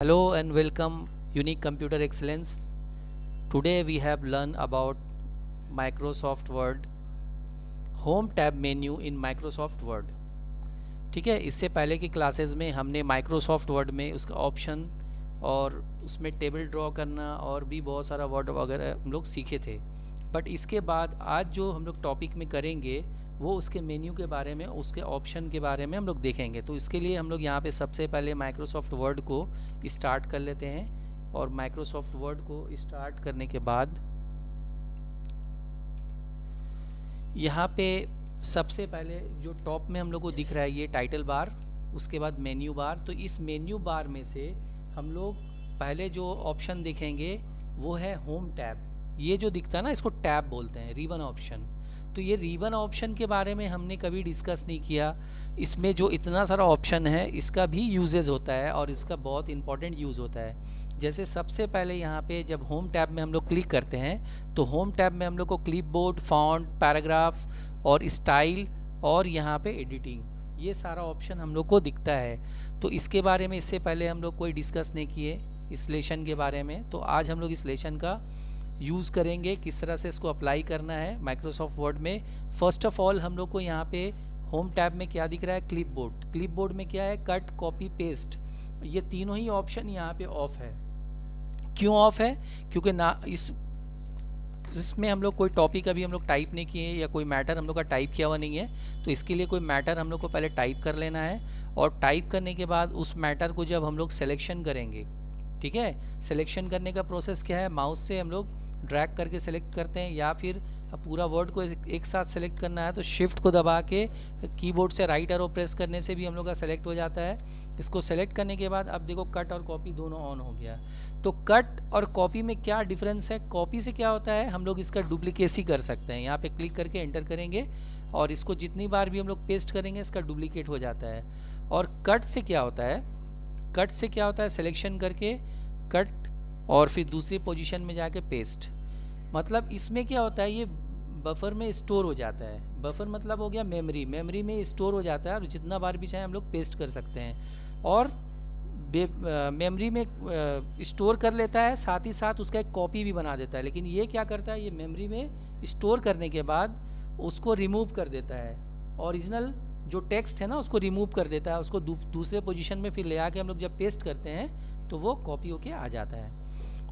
Hello and welcome Unique Computer Excellence. Today we have learned about Microsoft Word Home tab menu in Microsoft Word. ठीक है, इससे पहले की classes में हमने Microsoft Word में उसका ऑप्शन और उसमें टेबल ड्रॉ करना और भी बहुत सारा वर्ड वगैरह हम लोग सीखे थे। बट इसके बाद आज जो हम लोग टॉपिक में करेंगे वो उसके मेन्यू के बारे में, उसके ऑप्शन के बारे में हम लोग देखेंगे। तो इसके लिए हम लोग यहाँ पे सबसे पहले माइक्रोसॉफ्ट वर्ड को स्टार्ट कर लेते हैं और माइक्रोसॉफ्ट वर्ड को स्टार्ट करने के बाद यहाँ पे सबसे पहले जो टॉप में हम लोग को दिख रहा है ये टाइटल बार, उसके बाद मेन्यू बार। तो इस मेन्यू बार में से हम लोग पहले जो ऑप्शन देखेंगे वो है होम टैब। ये जो दिखता है ना, इसको टैब बोलते हैं, रिबन ऑप्शन। तो ये रिबन ऑप्शन के बारे में हमने कभी डिस्कस नहीं किया। इसमें जो इतना सारा ऑप्शन है इसका भी यूजेज होता है और इसका बहुत इंपॉर्टेंट यूज़ होता है। जैसे सबसे पहले यहाँ पे जब होम टैब में हम लोग क्लिक करते हैं तो होम टैब में हम लोग को क्लिपबोर्ड, फॉन्ट, पैराग्राफ और स्टाइल और यहाँ पे एडिटिंग, ये सारा ऑप्शन हम लोग को दिखता है। तो इसके बारे में इससे पहले हम लोग कोई डिस्कस नहीं किए इस लेशन के बारे में। तो आज हम लोग इस लेशन का यूज़ करेंगे, किस तरह से इसको अप्लाई करना है माइक्रोसॉफ्ट वर्ड में। फर्स्ट ऑफ ऑल हम लोग को यहाँ पे होम टैब में क्या दिख रहा है, क्लिपबोर्ड। क्लिपबोर्ड में क्या है, कट, कॉपी, पेस्ट, ये तीनों ही ऑप्शन यहाँ पे ऑफ है। क्यों ऑफ है? क्योंकि ना इसमें हम लोग कोई टॉपिक अभी हम लोग टाइप नहीं किए या कोई मैटर हम लोग का टाइप किया हुआ नहीं है। तो इसके लिए कोई मैटर हम लोग को पहले टाइप कर लेना है और टाइप करने के बाद उस मैटर को जब हम लोग सिलेक्शन करेंगे, ठीक है, सिलेक्शन करने का प्रोसेस क्या है, माउस से हम लोग ड्रैग करके सिलेक्ट करते हैं या फिर पूरा वर्ड को एक साथ सेलेक्ट करना है तो शिफ्ट को दबा के कीबोर्ड से राइट एरो प्रेस करने से भी हम लोग का सेलेक्ट हो जाता है। इसको सेलेक्ट करने के बाद अब देखो कट और कॉपी दोनों ऑन हो गया। तो कट और कॉपी में क्या डिफरेंस है? कॉपी से क्या होता है, हम लोग इसका डुप्लीकेसी कर सकते हैं। यहाँ पे क्लिक करके एंटर करेंगे और इसको जितनी बार भी हम लोग पेस्ट करेंगे इसका डुप्लीकेट हो जाता है। और कट से क्या होता है, कट से क्या होता है, सिलेक्शन करके कट और फिर दूसरी पोजीशन में जाके पेस्ट। मतलब इसमें क्या होता है, ये बफर में स्टोर हो जाता है। बफर मतलब हो गया मेमोरी, मेमोरी में स्टोर हो जाता है और जितना बार भी चाहे हम लोग पेस्ट कर सकते हैं। और मेमोरी में स्टोर कर लेता है, साथ ही साथ उसका एक कॉपी भी बना देता है। लेकिन ये क्या करता है, ये मेमोरी में स्टोर करने के बाद उसको रिमूव कर देता है। ओरिजिनल जो टेक्स्ट है ना उसको रिमूव कर देता है, उसको दूसरे पोजीशन में फिर ले आके हम लोग जब पेस्ट करते हैं तो वो कॉपी होके आ जाता है।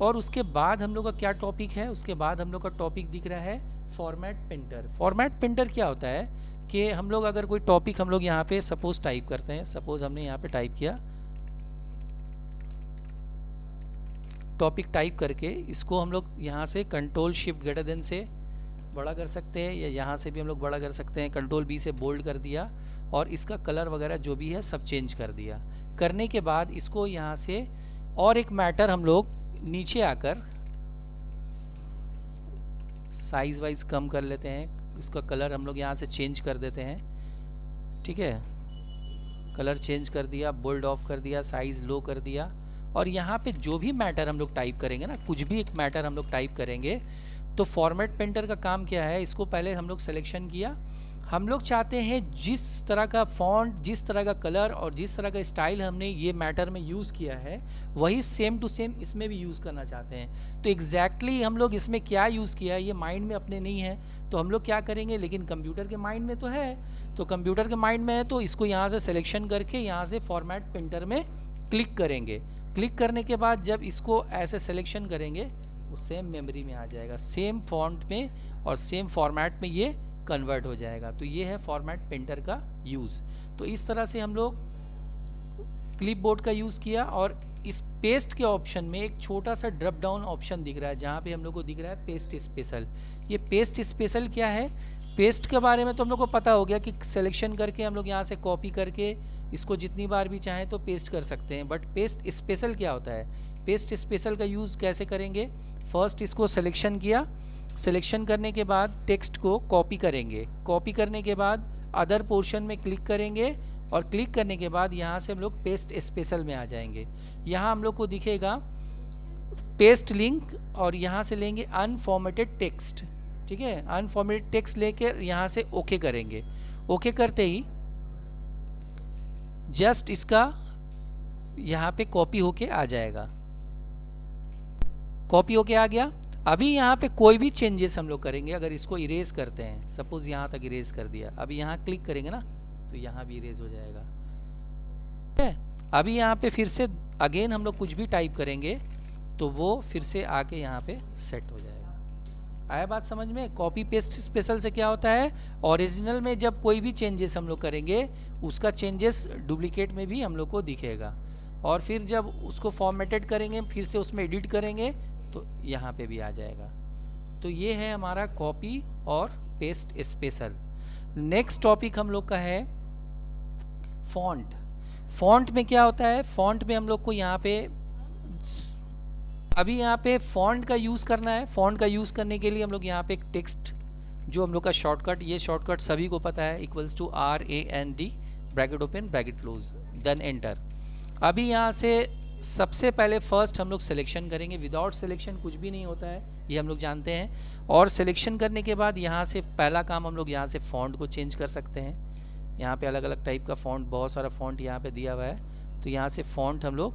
और उसके बाद हम लोग का क्या टॉपिक है, उसके बाद हम लोग का टॉपिक दिख रहा है फॉर्मेट प्रिंटर। फॉर्मेट प्रिंटर क्या होता है कि हम लोग अगर कोई टॉपिक हम लोग यहाँ पे सपोज टाइप करते हैं, सपोज हमने यहाँ पे टाइप किया, टॉपिक टाइप करके इसको हम लोग यहाँ से कंट्रोल शिफ्ट ग्रेटर देन से बड़ा कर सकते हैं या यहाँ से भी हम लोग बड़ा कर सकते हैं। कंट्रोल बी से बोल्ड कर दिया और इसका कलर वगैरह जो भी है सब चेंज कर दिया। करने के बाद इसको यहाँ से और एक मैटर हम लोग नीचे आकर साइज वाइज कम कर लेते हैं, इसका कलर हम लोग यहाँ से चेंज कर देते हैं। ठीक है, कलर चेंज कर दिया, बोल्ड ऑफ कर दिया, साइज लो कर दिया। और यहाँ पे जो भी मैटर हम लोग टाइप करेंगे ना, कुछ भी एक मैटर हम लोग टाइप करेंगे तो फॉर्मेट प्रिंटर का काम क्या है, इसको पहले हम लोग सिलेक्शन किया, हम लोग चाहते हैं जिस तरह का फॉन्ट, जिस तरह का कलर और जिस तरह का स्टाइल हमने ये मैटर में यूज़ किया है वही सेम टू सेम इसमें भी यूज़ करना चाहते हैं। तो एग्जैक्टली हम लोग इसमें क्या यूज़ किया है ये माइंड में अपने नहीं है, तो हम लोग क्या करेंगे, लेकिन कंप्यूटर के माइंड में तो है। तो कंप्यूटर के माइंड में है तो इसको यहाँ से सिलेक्शन करके यहाँ से फॉर्मेट प्रिंटर में क्लिक करेंगे। क्लिक करने के बाद जब इसको ऐसे सिलेक्शन करेंगे वो सेम मेमोरी में आ जाएगा, सेम फॉन्ट में और सेम फॉर्मेट में ये कन्वर्ट हो जाएगा। तो ये है फॉर्मेट प्रिंटर का यूज़। तो इस तरह से हम लोग क्लिपबोर्ड का यूज़ किया। और इस पेस्ट के ऑप्शन में एक छोटा सा ड्रॉप डाउन ऑप्शन दिख रहा है जहाँ पे हम लोग को दिख रहा है पेस्ट स्पेशल। ये पेस्ट स्पेशल क्या है, पेस्ट के बारे में तो हम लोग को पता हो गया कि सिलेक्शन करके हम लोग यहाँ से कॉपी करके इसको जितनी बार भी चाहें तो पेस्ट कर सकते हैं। बट पेस्ट स्पेशल क्या होता है, पेस्ट स्पेशल का यूज़ कैसे करेंगे, फर्स्ट इसको सिलेक्शन किया, सिलेक्शन करने के बाद टेक्स्ट को कॉपी करेंगे, कॉपी करने के बाद अदर पोर्शन में क्लिक करेंगे और क्लिक करने के बाद यहाँ से हम लोग पेस्ट स्पेशल में आ जाएंगे। यहाँ हम लोग को दिखेगा पेस्ट लिंक और यहाँ से लेंगे अनफॉर्मेटेड टेक्स्ट। ठीक है, अनफॉर्मेटेड टेक्स्ट लेकर यहाँ से ओके करेंगे। ओके करते ही जस्ट इसका यहाँ पे कॉपी होके आ जाएगा, कॉपी होके आ गया। अभी यहाँ पे कोई भी चेंजेस हम लोग करेंगे, अगर इसको इरेज करते हैं, सपोज यहाँ तक इरेज कर दिया, अभी यहाँ क्लिक करेंगे ना तो यहाँ भी इरेज हो जाएगा, ठीक है। अभी यहाँ पे फिर से अगेन हम लोग कुछ भी टाइप करेंगे तो वो फिर से आके यहाँ पे सेट हो जाएगा। आया बात समझ में? कॉपी पेस्ट स्पेशल से क्या होता है, ओरिजिनल में जब कोई भी चेंजेस हम लोग करेंगे उसका चेंजेस डुप्लीकेट में भी हम लोग को दिखेगा, और फिर जब उसको फॉर्मेटेड करेंगे फिर से उसमें एडिट करेंगे तो यहाँ पे भी आ जाएगा। तो ये है हमारा कॉपी और पेस्ट स्पेशल। नेक्स्ट टॉपिक हम लोग का है फॉन्ट। फॉन्ट में क्या होता है, फॉन्ट में हम लोग को यहाँ पे अभी यहाँ पे फॉन्ट का यूज़ करना है। फॉन्ट का यूज़ करने के लिए हम लोग यहाँ पे एक टेक्स्ट, जो हम लोग का शॉर्टकट, ये शॉर्टकट सभी को पता है, equals to RAND bracket open bracket close, then enter. अभी यहाँ से सबसे पहले फर्स्ट हम लोग सिलेक्शन करेंगे। विदाउट सिलेक्शन कुछ भी नहीं होता है, ये हम लोग जानते हैं। और सिलेक्शन करने के बाद यहाँ से पहला काम हम लोग यहाँ से फ़ॉन्ट को चेंज कर सकते हैं। यहाँ पे अलग अलग टाइप का फ़ॉन्ट, बहुत सारा फ़ॉन्ट यहाँ पे दिया हुआ है, तो यहाँ से फ़ॉन्ट हम लोग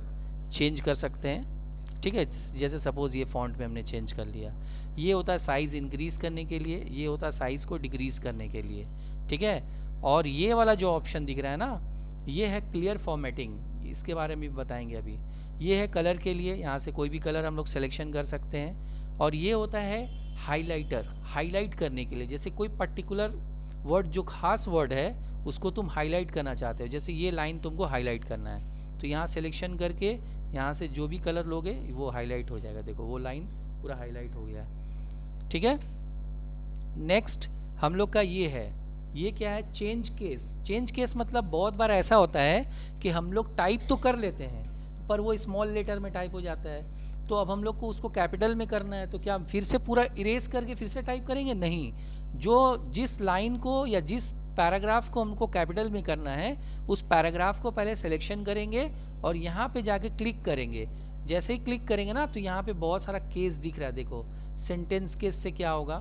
चेंज कर सकते हैं, ठीक है। जैसे सपोज़ ये फ़ॉन्ट में हमने चेंज कर लिया, ये होता है साइज़ इंक्रीज़ करने के लिए, ये होता है साइज़ को डिक्रीज़ करने के लिए, ठीक है। और ये वाला जो ऑप्शन दिख रहा है ना, ये है क्लियर फॉर्मेटिंग, इसके बारे में भी बताएंगे अभी। ये है कलर के लिए, यहाँ से कोई भी कलर हम लोग सिलेक्शन कर सकते हैं। और ये होता है हाइलाइटर, हाईलाइट करने के लिए, जैसे कोई पर्टिकुलर वर्ड, जो खास वर्ड है उसको तुम हाईलाइट करना चाहते हो, जैसे ये लाइन तुमको हाईलाइट करना है, तो यहाँ सिलेक्शन करके यहाँ से जो भी कलर लोगे वो हाईलाइट हो जाएगा। देखो वो लाइन पूरा हाईलाइट हो गया है, ठीक है। नेक्स्ट हम लोग का ये है, ये क्या है, चेंज केस। चेंज केस मतलब बहुत बार ऐसा होता है कि हम लोग टाइप तो कर लेते हैं पर वो स्मॉल लेटर में टाइप हो जाता है, तो अब हम लोग को उसको कैपिटल में करना है, तो क्या हम फिर से पूरा इरेज करके फिर से टाइप करेंगे? नहीं, जो जिस लाइन को या जिस पैराग्राफ को हमको कैपिटल में करना है, उस पैराग्राफ को पहले सिलेक्शन करेंगे और यहाँ पे जाके क्लिक करेंगे। जैसे ही क्लिक करेंगे ना तो यहाँ पे बहुत सारा केस दिख रहा है। देखो सेंटेंस केस से क्या होगा,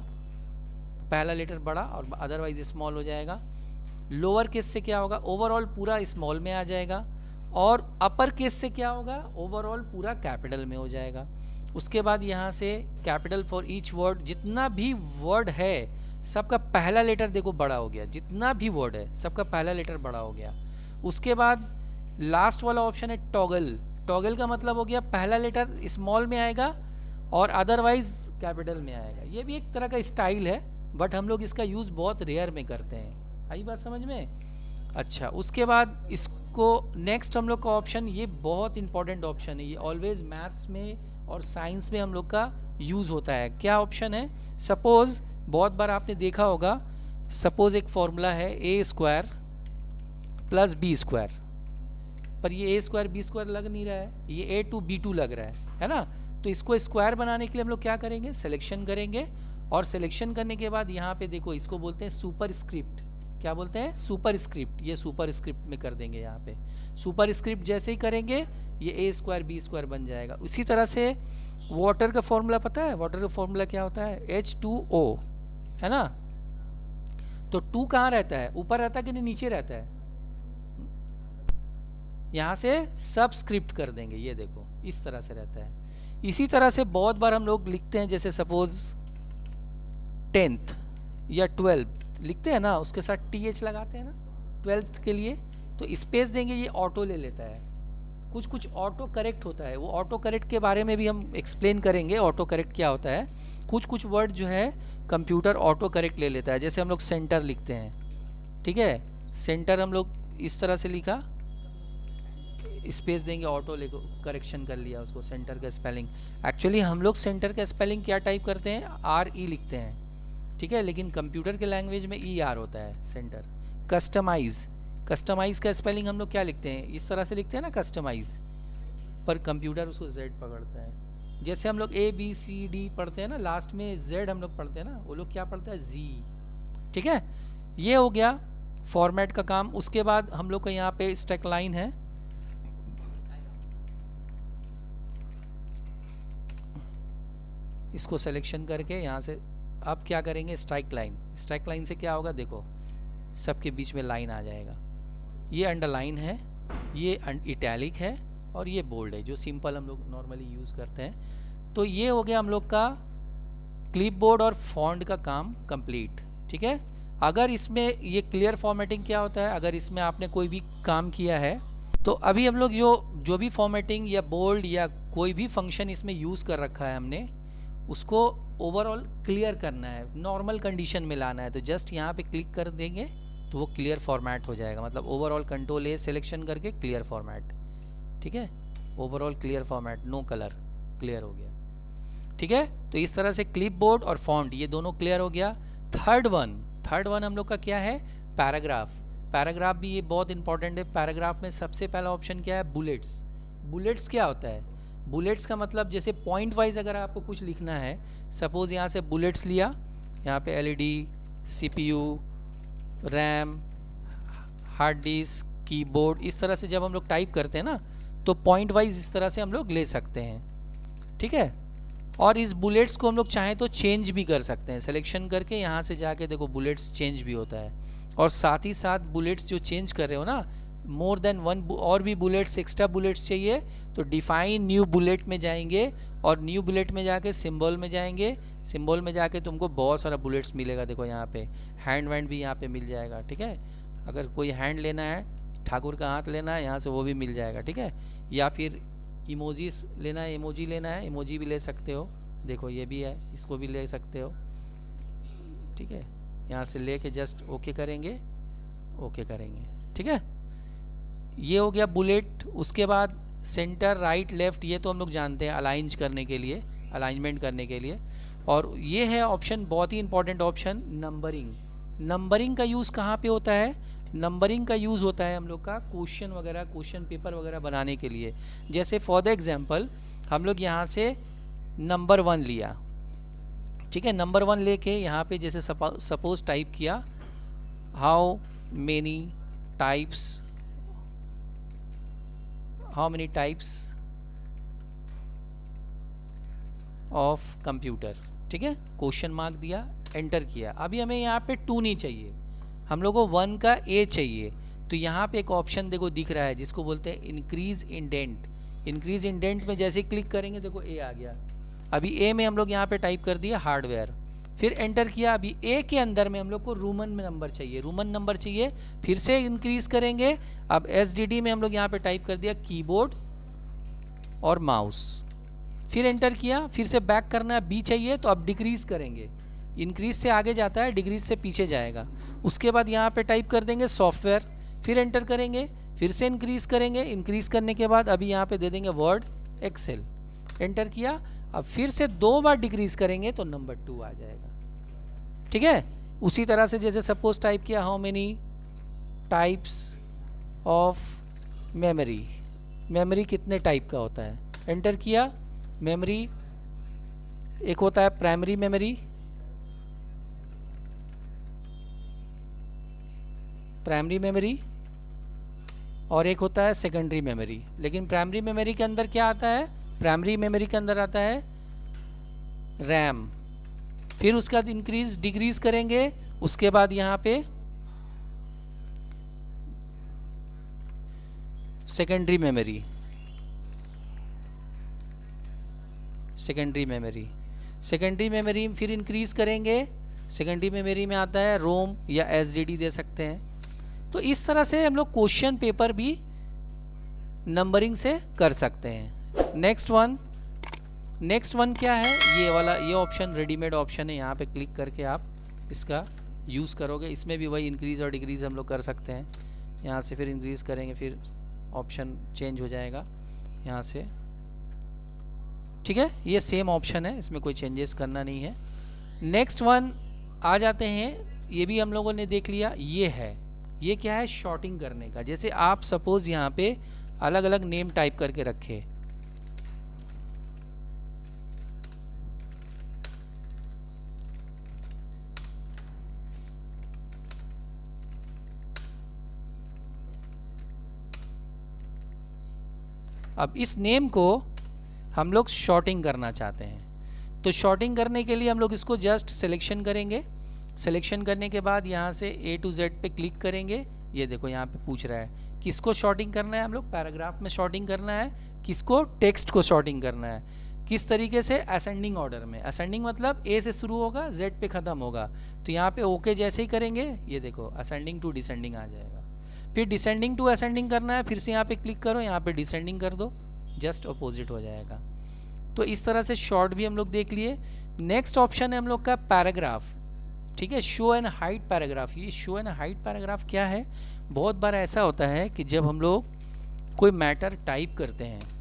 पहला लेटर बड़ा और अदरवाइज स्मॉल हो जाएगा। लोअर केस से क्या होगा, ओवरऑल पूरा स्मॉल में आ जाएगा। और अपर केस से क्या होगा, ओवरऑल पूरा कैपिटल में हो जाएगा। उसके बाद यहाँ से कैपिटल फॉर ईच वर्ड, जितना भी वर्ड है सबका पहला लेटर देखो बड़ा हो गया, जितना भी वर्ड है सबका पहला लेटर बड़ा हो गया। उसके बाद लास्ट वाला ऑप्शन है टॉगल। टॉगल का मतलब हो गया पहला लेटर स्मॉल में आएगा और अदरवाइज कैपिटल में आएगा। ये भी एक तरह का स्टाइल है, बट हम लोग इसका यूज़ बहुत रेयर में करते हैं। आई बात समझ में? अच्छा, उसके बाद इसको नेक्स्ट हम लोग का ऑप्शन, ये बहुत इंपॉर्टेंट ऑप्शन है, ये ऑलवेज मैथ्स में और साइंस में हम लोग का यूज़ होता है। क्या ऑप्शन है, सपोज़ बहुत बार आपने देखा होगा, सपोज़ एक फॉर्मूला है a² + b², पर ये a² b² लग नहीं रहा है, ये a2 b2 लग रहा है ना। तो इसको स्क्वायर बनाने के लिए हम लोग क्या करेंगे, सिलेक्शन करेंगे, और सिलेक्शन करने के बाद यहाँ पे देखो इसको बोलते हैं सुपर स्क्रिप्ट। क्या बोलते हैं, सुपर स्क्रिप्ट। ये सुपर स्क्रिप्ट में कर देंगे, यहाँ पे सुपर स्क्रिप्ट जैसे ही करेंगे ये a² b² बन जाएगा। उसी तरह से वाटर का फॉर्मूला पता है, वाटर का फॉर्मूला क्या होता है, H2O, है ना। तो 2 कहाँ रहता है, ऊपर रहता है कि नहीं नीचे रहता है, यहाँ से सबस्क्रिप्ट कर देंगे, ये देखो इस तरह से रहता है। इसी तरह से बहुत बार हम लोग लिखते हैं, जैसे सपोज 10th या 12th लिखते हैं ना, उसके साथ TH लगाते हैं ना 12th के लिए, तो स्पेस देंगे, ये ऑटो ले लेता है। कुछ कुछ ऑटो करेक्ट होता है, वो ऑटो करेक्ट के बारे में भी हम एक्सप्लेन करेंगे, ऑटो करेक्ट क्या होता है। कुछ कुछ वर्ड जो है कंप्यूटर ऑटो करेक्ट ले लेता है, जैसे हम लोग सेंटर लिखते हैं, ठीक है, सेंटर हम लोग इस तरह से लिखा, स्पेस देंगे, ऑटो ले करेक्शन कर लिया उसको, सेंटर का स्पेलिंग। एक्चुअली हम लोग सेंटर का स्पेलिंग क्या टाइप करते हैं, RE लिखते हैं, ठीक है, लेकिन कंप्यूटर के लैंग्वेज में ER होता है सेंटर। कस्टमाइज़, कस्टमाइज़ का स्पेलिंग हम लोग क्या लिखते हैं, इस तरह से लिखते हैं ना कस्टमाइज़, पर कंप्यूटर उसको Z पकड़ता है। जैसे हम लोग ABCD पढ़ते हैं ना, लास्ट में Z हम लोग पढ़ते हैं ना, वो लोग क्या पढ़ता है, Z, ठीक है। ये हो गया फॉर्मेट का काम। उसके बाद हम लोग का यहाँ पे स्ट्राइक लाइन है, इसको सिलेक्शन करके यहाँ से अब क्या करेंगे, स्ट्राइक लाइन। स्ट्राइक लाइन से क्या होगा, देखो सबके बीच में लाइन आ जाएगा। ये अंडरलाइन है, ये इटैलिक है और ये बोल्ड है जो सिंपल हम लोग नॉर्मली यूज़ करते हैं। तो ये हो गया हम लोग का क्लिपबोर्ड और फॉन्ट का काम कंप्लीट। ठीक है, अगर इसमें ये क्लियर फॉर्मेटिंग क्या होता है, अगर इसमें आपने कोई भी काम किया है तो अभी हम लोग जो भी फॉर्मेटिंग या बोल्ड या कोई भी फंक्शन इसमें यूज़ कर रखा है हमने, उसको ओवरऑल क्लियर करना है, नॉर्मल कंडीशन में लाना है। तो जस्ट यहाँ पे क्लिक कर देंगे तो वो क्लियर फॉर्मेट हो जाएगा, मतलब ओवरऑल कंट्रोल ए सिलेक्शन करके क्लियर फॉर्मेट। ठीक है, overall clear format, no colour, clear हो गया। ठीक है, तो इस तरह से क्लिपबोर्ड और फॉन्ट ये दोनों क्लियर हो गया। थर्ड वन हम लोग का क्या है, पैराग्राफ। पैराग्राफ भी ये बहुत इंपॉर्टेंट है। पैराग्राफ में सबसे पहला ऑप्शन क्या है, बुलेट्स। बुलेट्स क्या होता है, बुलेट्स का मतलब जैसे पॉइंट वाइज अगर आपको कुछ लिखना है, सपोज यहाँ से बुलेट्स लिया, यहाँ पे LED, CPU, RAM, hard disk, keyboard, इस तरह से जब हम लोग टाइप करते हैं ना तो पॉइंट वाइज इस तरह से हम लोग ले सकते हैं। ठीक है, और इस बुलेट्स को हम लोग चाहें तो चेंज भी कर सकते हैं, सिलेक्शन करके यहाँ से जाके देखो बुलेट्स चेंज भी होता है। और साथ ही साथ बुलेट्स जो चेंज कर रहे हो ना, मोर देन वन और भी बुलेट्स, एक्स्ट्रा बुलेट्स चाहिए तो डिफाइन न्यू बुलेट में जाएंगे और न्यू बुलेट में जाके सिंबल में जाएंगे, सिंबल में जाके तुमको बहुत सारा बुलेट्स मिलेगा। देखो यहाँ पे हैंड वैंड भी यहाँ पे मिल जाएगा। ठीक है, अगर कोई हैंड लेना है, ठाकुर का हाथ लेना है, यहाँ से वो भी मिल जाएगा। ठीक है, या फिर इमोजीज लेना है, इमोजी लेना है, इमोजी भी ले सकते हो। देखो ये भी है, इसको भी ले सकते हो। ठीक है, यहाँ से लेके जस्ट ओके करेंगे, ओके करेंगे। ठीक है, ये हो गया बुलेट। उसके बाद सेंटर, राइट, लेफ़्ट, ये तो हम लोग जानते हैं अलाइंज करने के लिए, अलाइनमेंट करने के लिए। और ये है ऑप्शन, बहुत ही इंपॉर्टेंट ऑप्शन, नंबरिंग। नंबरिंग का यूज़ कहाँ पे होता है, नंबरिंग का यूज़ होता है हम लोग का क्वेश्चन वगैरह, क्वेश्चन पेपर वगैरह बनाने के लिए। जैसे फॉर द एग्जांपल हम लोग यहाँ से नंबर 1 लिया। ठीक है, नंबर 1 लेके यहाँ पे जैसे सपोज टाइप किया, how many types of computer. ठीक है, क्वेश्चन मार्क दिया, एंटर किया। अभी हमें यहाँ पे 2 नहीं चाहिए, हम लोग को 1 का ए चाहिए। तो यहाँ पे एक ऑप्शन देखो दिख रहा है जिसको बोलते हैं इंक्रीज इंडेंट। इंक्रीज इंडेंट में जैसे क्लिक करेंगे देखो ए आ गया। अभी ए में हम लोग यहाँ पे टाइप कर दिया हार्डवेयर, फिर एंटर किया। अभी ए के अंदर में हम लोग को रोमन में नंबर चाहिए, रोमन नंबर चाहिए, फिर से इंक्रीज करेंगे। अब एसडीडी में हम लोग यहाँ पे टाइप कर दिया कीबोर्ड और माउस, फिर एंटर किया, फिर से बैक करना है, बी चाहिए तो अब डिक्रीज करेंगे। इंक्रीज से आगे जाता है, डिक्रीज से पीछे जाएगा। उसके बाद यहाँ पे टाइप कर देंगे सॉफ्टवेयर, फिर एंटर करेंगे, फिर से इंक्रीज करेंगे। इंक्रीज करने के बाद अभी यहाँ पे दे देंगे वर्ड, एक्सेल, एंटर किया। अब फिर से 2 बार डिक्रीज करेंगे तो नंबर 2 आ जाएगा। ठीक है, उसी तरह से जैसे सपोज टाइप किया how many types of memory, memory कितने टाइप का होता है, एंटर किया। मेमोरी एक होता है प्राइमरी मेमोरी, और एक होता है सेकेंडरी मेमोरी। लेकिन प्राइमरी मेमोरी के अंदर क्या आता है, प्राइमरी मेमोरी के अंदर आता है रैम। फिर उसके बाद इंक्रीज डिक्रीज करेंगे। उसके बाद यहाँ पे सेकेंडरी मेमोरी, सेकेंडरी मेमोरी फिर इंक्रीज करेंगे। सेकेंडरी मेमोरी में आता है रोम या एसडीडी दे सकते हैं। तो इस तरह से हम लोग क्वेश्चन पेपर भी नंबरिंग से कर सकते हैं। नेक्स्ट वन क्या है, ये वाला, ये ऑप्शन रेडीमेड ऑप्शन है। यहाँ पे क्लिक करके आप इसका यूज़ करोगे। इसमें भी वही इंक्रीज़ और डिक्रीज़ हम लोग कर सकते हैं। यहाँ से फिर इंक्रीज़ करेंगे, फिर ऑप्शन चेंज हो जाएगा यहाँ से। ठीक है, ये सेम ऑप्शन है, इसमें कोई चेंजेस करना नहीं है। नेक्स्ट वन आ जाते हैं, ये भी हम लोगों ने देख लिया। ये क्या है, शॉर्टिंग करने का। जैसे आप सपोज यहाँ पे अलग अलग नेम टाइप करके रखे, अब इस नेम को हम लोग शॉर्टिंग करना चाहते हैं। तो शॉर्टिंग करने के लिए हम लोग इसको जस्ट सिलेक्शन करेंगे। सिलेक्शन करने के बाद यहाँ से A to Z पे क्लिक करेंगे। ये देखो यहाँ पे पूछ रहा है किसको शॉर्टिंग करना है, हम लोग पैराग्राफ में शॉर्टिंग करना है, किसको, टेक्स्ट को सॉर्टिंग करना है। किस तरीके से, असेंडिंग ऑर्डर में। असेंडिंग मतलब ए से शुरू होगा जेड पे ख़त्म होगा। तो यहाँ पे ओके जैसे ही करेंगे ये देखो असेंडिंग टू डिसेंडिंग आ जाएगा। फिर डिसेंडिंग टू असेंडिंग करना है, फिर से यहाँ पे क्लिक करो, यहाँ पे डिसेंडिंग कर दो, जस्ट अपोजिट हो जाएगा। तो इस तरह से शॉर्ट भी हम लोग देख लिए। नेक्स्ट ऑप्शन है हम लोग का पैराग्राफ, ठीक है, शो एंड हाइड पैराग्राफ। ये शो एंड हाइड पैराग्राफ क्या है, बहुत बार ऐसा होता है कि जब हम लोग कोई मैटर टाइप करते हैं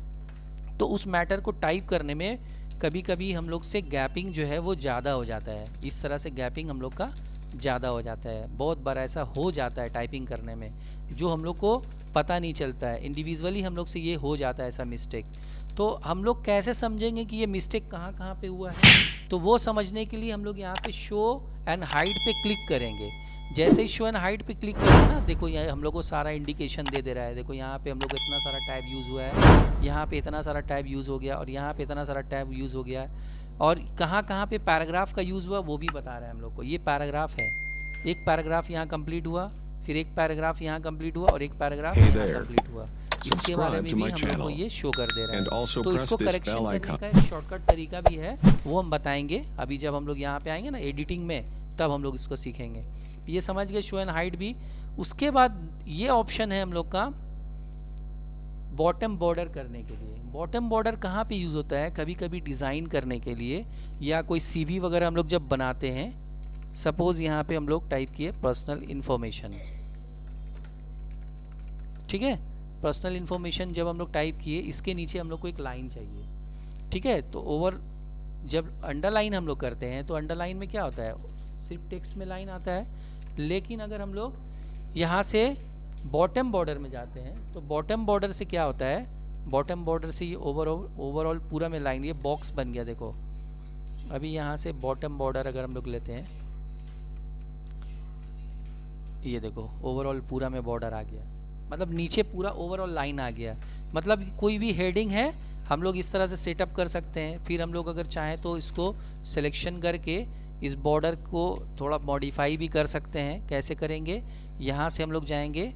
तो उस मैटर को टाइप करने में कभी कभी हम लोग से गैपिंग जो है वो ज़्यादा हो जाता है। इस तरह से गैपिंग हम लोग का ज़्यादा हो जाता है। बहुत बार ऐसा हो जाता है टाइपिंग करने में, जो हम लोग को पता नहीं चलता है। इंडिविजुअली हम लोग से ये हो जाता है ऐसा मिस्टेक। तो हम लोग कैसे समझेंगे कि ये मिस्टेक कहाँ कहाँ पे हुआ है, तो वो समझने के लिए हम लोग यहाँ पे शो एंड हाइड पे क्लिक करेंगे। जैसे ही शो एंड हाइड पे क्लिक करेंगे ना, देखो यहाँ हम लोग को सारा इंडिकेशन दे रहा है। देखो यहाँ पे हम लोग को इतना सारा टैब यूज़ हुआ है, यहाँ पे इतना सारा टैब यूज़ हो गया, और यहाँ पे इतना सारा टैब यूज़ हो गया है, और कहाँ कहाँ पे पैराग्राफ का यूज़ हुआ वो भी बता रहा है हम लोग को। ये पैराग्राफ है, एक पैराग्राफ यहाँ कंप्लीट हुआ, फिर एक पैराग्राफ यहाँ कंप्लीट हुआ, और एक पैराग्राफ यहाँ कंप्लीट हुआ। इसके बारे में भी हम लोग को ये शो कर दे रहा है। तो इसको करेक्शन करने का एक शॉर्टकट तरीका भी है, वो हम बताएंगे अभी जब हम लोग यहाँ पे आएंगे ना एडिटिंग में, तब हम लोग इसको सीखेंगे। ये समझ गए शो एंड हाइड भी। उसके बाद ये ऑप्शन है हम लोग का बॉटम बॉर्डर करने के लिए। बॉटम बॉर्डर कहाँ पे यूज़ होता है, कभी कभी डिज़ाइन करने के लिए या कोई CV वगैरह हम लोग जब बनाते हैं। सपोज़ यहाँ पे हम लोग टाइप किए पर्सनल इन्फॉर्मेशन, ठीक है, पर्सनल इन्फॉर्मेशन जब हम लोग टाइप किए, इसके नीचे हम लोग को एक लाइन चाहिए, ठीक है। तो ओवर जब अंडरलाइन हम लोग करते हैं तो अंडरलाइन में क्या होता है, सिर्फ टेक्स्ट में लाइन आता है। लेकिन अगर हम लोग यहाँ से बॉटम बॉर्डर में जाते हैं तो बॉटम बॉर्डर से क्या होता है, बॉटम बॉर्डर से ये ओवरऑल पूरा में लाइन, ये बॉक्स बन गया। देखो अभी यहाँ से बॉटम बॉर्डर अगर हम लोग लेते हैं, ये देखो ओवरऑल पूरा में बॉर्डर आ गया, मतलब नीचे पूरा ओवरऑल लाइन आ गया। मतलब कोई भी हेडिंग है हम लोग इस तरह से सेटअप कर सकते हैं। फिर हम लोग अगर चाहें तो इसको सिलेक्शन करके इस बॉर्डर को थोड़ा मॉडिफाई भी कर सकते हैं। कैसे करेंगे, यहाँ से हम लोग जाएंगे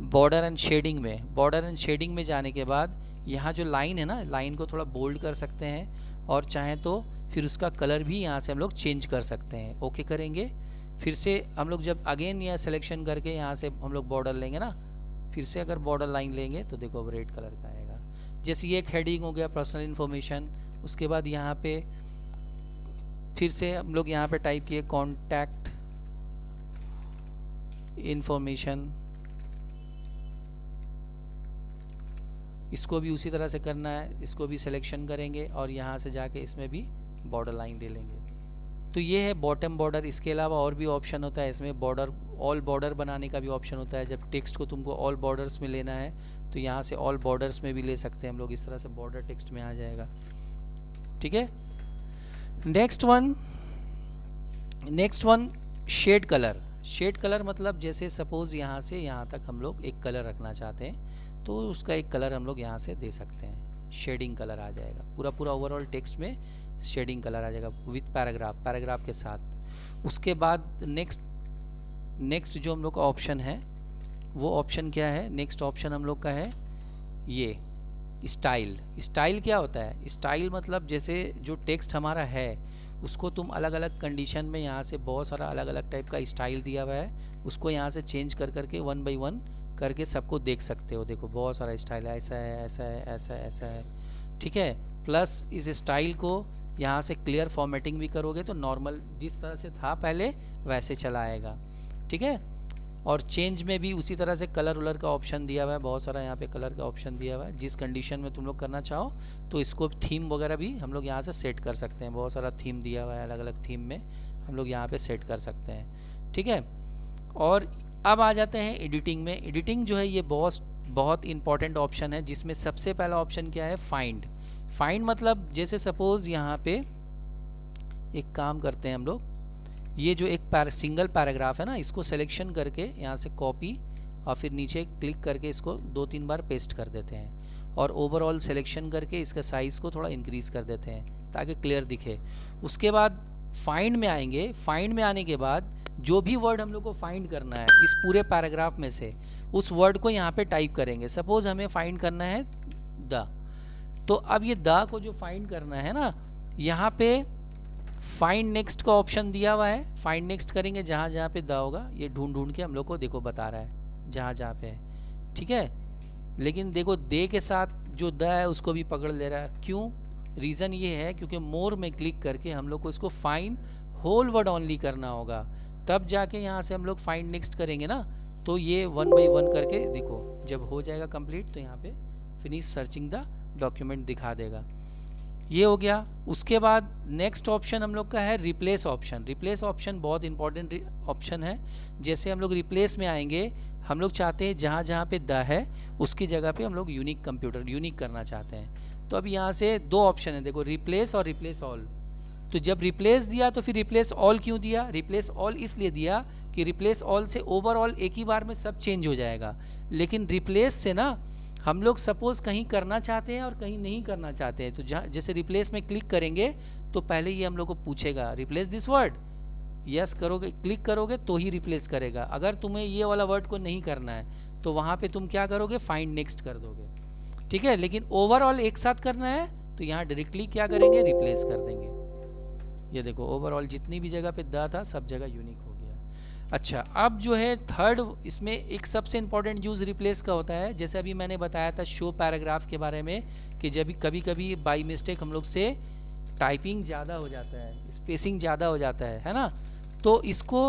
बॉर्डर एंड शेडिंग में। बॉर्डर एंड शेडिंग में जाने के बाद यहाँ जो लाइन है ना, लाइन को थोड़ा बोल्ड कर सकते हैं, और चाहें तो फिर उसका कलर भी यहाँ से हम लोग चेंज कर सकते हैं। ओके करेंगे, फिर से हम लोग जब अगेन यह सिलेक्शन करके यहाँ से हम लोग बॉर्डर लेंगे ना, फिर से अगर बॉर्डर लाइन लेंगे तो देखो अब रेड कलर का आएगा। जैसे ये एक हेडिंग हो गया पर्सनल इन्फॉर्मेशन। उसके बाद यहाँ पे फिर से हम लोग यहाँ पे टाइप किए कॉन्टैक्ट इन्फॉर्मेशन, इसको भी उसी तरह से करना है। इसको भी सिलेक्शन करेंगे और यहाँ से जाके इसमें भी बॉर्डर लाइन ले लेंगे। तो ये है बॉटम बॉर्डर। इसके अलावा और भी ऑप्शन होता है इसमें, बॉर्डर ऑल बॉर्डर बनाने का भी ऑप्शन होता है। जब टेक्स्ट को तुमको ऑल बॉर्डर्स में लेना है तो यहाँ से ऑल बॉर्डर्स में भी ले सकते हैं हम लोग। इस तरह से बॉर्डर टेक्स्ट में आ जाएगा, ठीक है। Next one shade colour. Shade colour मतलब जैसे सपोज़ यहाँ से यहाँ तक हम लोग एक कलर रखना चाहते हैं तो उसका एक कलर हम लोग यहाँ से दे सकते हैं। शेडिंग कलर आ जाएगा, पूरा ओवरऑल टेक्स्ट में शेडिंग कलर आ जाएगा विथ पैराग्राफ के साथ। उसके बाद नेक्स्ट जो हम लोग का ऑप्शन है वो ऑप्शन क्या है, नेक्स्ट ऑप्शन हम लोग का है ये स्टाइल। स्टाइल क्या होता है, स्टाइल मतलब जैसे जो टेक्स्ट हमारा है उसको तुम अलग अलग कंडीशन में यहाँ से बहुत सारा अलग अलग टाइप का स्टाइल दिया हुआ है, उसको यहाँ से चेंज करके 1 बाय 1 करके सबको देख सकते हो। देखो बहुत सारा स्टाइल है, ऐसा है, ऐसा है, ऐसा है, ऐसा है, ठीक है। प्लस इस स्टाइल को यहाँ से क्लियर फॉर्मेटिंग भी करोगे तो नॉर्मल जिस तरह से था पहले वैसे चला आएगा, ठीक है। और चेंज में भी उसी तरह से कलर वलर का ऑप्शन दिया हुआ है, बहुत सारा यहाँ पे कलर का ऑप्शन दिया हुआ है। जिस कंडीशन में तुम लोग करना चाहो तो इसको थीम वगैरह भी हम लोग यहाँ से सेट कर सकते हैं। बहुत सारा थीम दिया हुआ है, अलग अलग थीम में हम लोग यहाँ पे सेट कर सकते हैं, ठीक है। और अब आ जाते हैं एडिटिंग में। एडिटिंग जो है ये बहुत इंपॉर्टेंट ऑप्शन है, जिसमें सबसे पहला ऑप्शन क्या है, फाइंड। फाइंड मतलब जैसे सपोज़ यहाँ पे एक काम करते हैं हम लोग, ये जो एक सिंगल पैराग्राफ है ना, इसको सिलेक्शन करके यहाँ से कॉपी और फिर नीचे क्लिक करके इसको 2-3 बार पेस्ट कर देते हैं और ओवरऑल सिलेक्शन करके इसका साइज़ को थोड़ा इंक्रीज़ कर देते हैं ताकि क्लियर दिखे। उसके बाद फाइंड में आएंगे। फाइंड में आने के बाद जो भी वर्ड हम लोग को फाइंड करना है इस पूरे पैराग्राफ में से, उस वर्ड को यहाँ पे टाइप करेंगे। सपोज़ हमें फाइंड करना है द। तो अब ये द को जो फाइंड करना है ना, यहाँ पे फाइंड नेक्स्ट का ऑप्शन दिया हुआ है। फाइंड नेक्स्ट करेंगे जहाँ जहाँ पे द होगा, ये ढूंढ ढूंढ के हम लोग को देखो बता रहा है जहाँ जहाँ पे है, ठीक है। लेकिन देखो दे के साथ जो द है उसको भी पकड़ ले रहा है, क्यों? रीज़न ये है क्योंकि मोर में क्लिक करके हम लोग को इसको फाइंड होल वर्ड ओनली करना होगा, तब जाके यहाँ से हम लोग फाइंड नेक्स्ट करेंगे ना। तो ये 1 बाई 1 करके देखो, जब हो जाएगा कंप्लीट तो यहाँ पे फिनिश सर्चिंग द डॉक्यूमेंट दिखा देगा। ये हो गया। उसके बाद नेक्स्ट ऑप्शन हम लोग का है रिप्लेस ऑप्शन। रिप्लेस ऑप्शन बहुत इंपॉर्टेंट ऑप्शन है। जैसे हम लोग रिप्लेस में आएंगे, हम लोग चाहते हैं जहाँ जहाँ पे द है उसकी जगह पे हम लोग यूनिक कंप्यूटर यूनिक करना चाहते हैं। तो अब यहाँ से दो ऑप्शन है, देखो रिप्लेस और रिप्लेस ऑल। तो जब रिप्लेस दिया तो फिर रिप्लेस ऑल क्यों दिया? रिप्लेस ऑल इसलिए दिया कि रिप्लेस ऑल से ओवरऑल एक ही बार में सब चेंज हो जाएगा, लेकिन रिप्लेस से ना हम लोग सपोज कहीं करना चाहते हैं और कहीं नहीं करना चाहते हैं। तो जहाँ जैसे रिप्लेस में क्लिक करेंगे तो पहले ये हम लोग को पूछेगा रिप्लेस दिस वर्ड, यस करोगे, क्लिक करोगे तो ही रिप्लेस करेगा। अगर तुम्हें ये वाला वर्ड को नहीं करना है तो वहाँ पे तुम क्या करोगे? फाइंड नेक्स्ट कर दोगे, ठीक है। लेकिन ओवरऑल एक साथ करना है तो यहाँ डायरेक्टली क्या करेंगे? रिप्लेस कर देंगे। ये देखो ओवरऑल जितनी भी जगह पे द था सब जगह यूनिक हो गया। अच्छा, अब जो है थर्ड, इसमें एक सबसे इंपॉर्टेंट यूज़ रिप्लेस का होता है। जैसे अभी मैंने बताया था शो पैराग्राफ के बारे में कि जब कभी कभी बाई मिस्टेक हम लोग से टाइपिंग ज़्यादा हो जाता है, स्पेसिंग ज़्यादा हो जाता है ना। तो इसको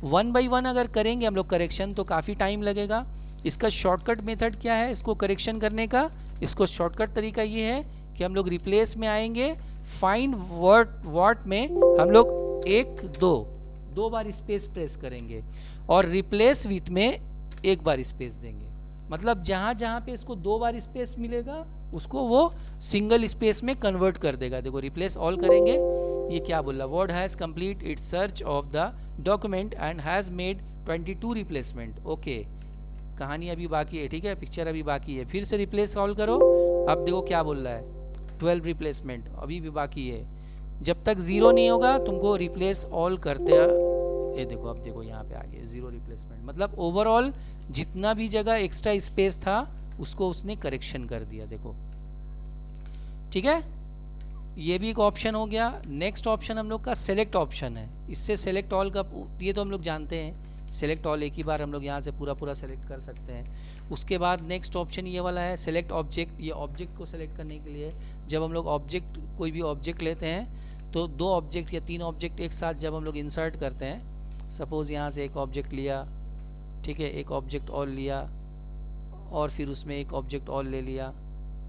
1 बाई 1 अगर करेंगे हम लोग करेक्शन तो काफ़ी टाइम लगेगा। इसका शॉर्टकट मेथड क्या है इसको करेक्शन करने का? इसको शॉर्टकट तरीका ये है कि हम लोग रिप्लेस में आएंगे, फाइंड वर्ड में हम लोग 1-2 बार स्पेस प्रेस करेंगे और रिप्लेस विथ में 1 बार स्पेस देंगे। मतलब जहाँ जहाँ पे इसको 2 बार स्पेस मिलेगा उसको वो सिंगल स्पेस में कन्वर्ट कर देगा। देखो रिप्लेस ऑल करेंगे, ये क्या बोल रहा? Word has complete it's search of the document and has made 22 replacement. Okay, कहानी अभी बाकी है, ठीक है, पिक्चर अभी बाकी है। फिर से रिप्लेस ऑल करो, अब देखो क्या बोल रहा है? 12 रिप्लेसमेंट अभी भी बाकी है। जब तक 0 नहीं होगा तुमको रिप्लेस ऑल करते हैं। ये देखो, अब देखो यहाँ पे आ गया 0 रिप्लेसमेंट, मतलब ओवरऑल जितना भी जगह एक्स्ट्रा स्पेस था उसको उसने करेक्शन कर दिया। देखो, ठीक है, ये भी एक ऑप्शन हो गया। नेक्स्ट ऑप्शन हम लोग का सेलेक्ट ऑप्शन है। इससे सेलेक्ट ऑल का ये तो हम लोग जानते हैं, सेलेक्ट ऑल एक ही बार हम लोग यहाँ से पूरा सेलेक्ट कर सकते हैं। उसके बाद नेक्स्ट ऑप्शन ये वाला है सेलेक्ट ऑब्जेक्ट। ये ऑब्जेक्ट को सेलेक्ट करने के लिए जब हम लोग ऑब्जेक्ट कोई भी ऑब्जेक्ट लेते हैं तो 2 ऑब्जेक्ट या 3 ऑब्जेक्ट एक साथ जब हम लोग इंसर्ट करते हैं, सपोज़ यहाँ से एक ऑब्जेक्ट लिया, ठीक है, एक ऑब्जेक्ट और लिया और फिर उसमें एक ऑब्जेक्ट और ले लिया,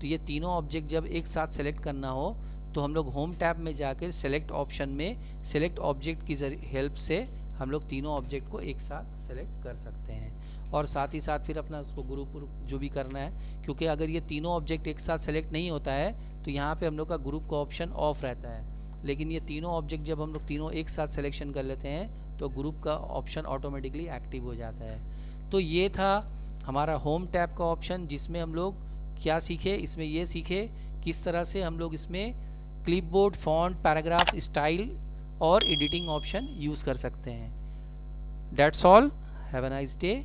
तो ये तीनों ऑब्जेक्ट जब एक साथ सेलेक्ट करना हो तो हम लोग होम टैब में जाकर सेलेक्ट ऑप्शन में सेलेक्ट ऑब्जेक्ट की हेल्प से हम लोग तीनों ऑब्जेक्ट को एक साथ सेलेक्ट कर सकते हैं। और साथ ही साथ फिर अपना उसको ग्रुप जो भी करना है, क्योंकि अगर ये तीनों ऑब्जेक्ट एक साथ सेलेक्ट नहीं होता है तो यहाँ पे हम लोग का ग्रुप का ऑप्शन ऑफ रहता है। लेकिन ये तीनों ऑब्जेक्ट जब हम लोग तीनों एक साथ सिलेक्शन कर लेते हैं तो ग्रुप का ऑप्शन ऑटोमेटिकली एक्टिव हो जाता है। तो ये था हमारा होम टैब का ऑप्शन, जिसमें हम लोग क्या सीखे? इसमें ये सीखे किस तरह से हम लोग इसमें क्लिपबोर्ड, फॉन्ट, पैराग्राफ, स्टाइल और एडिटिंग ऑप्शन यूज़ कर सकते हैं। That's all, have a nice day.